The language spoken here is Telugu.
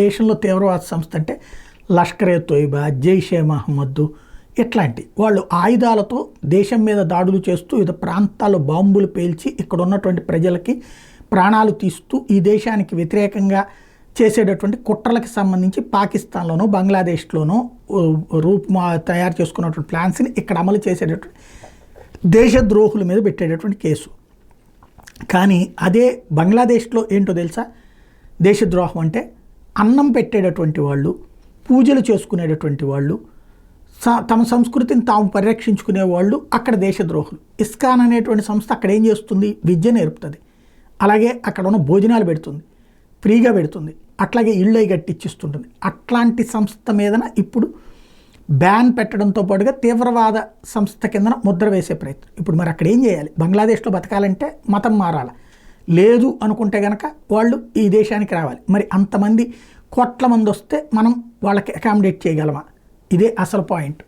దేశంలో తీవ్రవాద సంస్థ అంటే లష్కరే తోయిబా, జైషే మహమ్మద్ ఇట్లాంటి వాళ్ళు ఆయుధాలతో దేశం మీద దాడులు చేస్తూ వివిధ ప్రాంతాల్లో బాంబులు పేల్చి ఇక్కడ ఉన్నటువంటి ప్రజలకి ప్రాణాలు తీస్తూ ఈ దేశానికి వ్యతిరేకంగా చేసేటటువంటి కుట్రలకు సంబంధించి పాకిస్తాన్లోనో బంగ్లాదేశ్లోనో తయారు చేసుకున్నటువంటి ప్లాన్స్ని ఇక్కడ అమలు చేసేటటువంటి దేశద్రోహుల మీద పెట్టేటటువంటి కేసు. కానీ అదే బంగ్లాదేశ్లో ఏంటో తెలుసా, దేశద్రోహం అంటే అన్నం పెట్టేటటువంటి వాళ్ళు, పూజలు చేసుకునేటటువంటి వాళ్ళు, తమ సంస్కృతిని తాము పరిరక్షించుకునే వాళ్ళు అక్కడ దేశద్రోహులు. ఇస్కాన్ అనేటువంటి సంస్థ అక్కడ ఏం చేస్తుంది, విద్య నేర్పుతుంది, అలాగే అక్కడ ఉన్న భోజనాలు పెడుతుంది, ఫ్రీగా పెడుతుంది, అట్లాగే ఇళ్ళు కట్టించిస్తుంటుంది. అట్లాంటి సంస్థ మీదన ఇప్పుడు బ్యాన్ పెట్టడంతో పాటుగా తీవ్రవాద సంస్థ కింద ముద్ర వేసే ప్రయత్నం. ఇప్పుడు మరి అక్కడ ఏం చేయాలి, బంగ్లాదేశ్లో బతకాలంటే మతం మారాలి, లేదు అనుకుంటే కనుక వాళ్ళు ఈ దేశానికి రావాలి. మరి అంతమంది కోట్ల మంది వస్తే మనం వాళ్ళకి అకామిడేట్ చేయగలమా? ఇదే అసలు పాయింట్.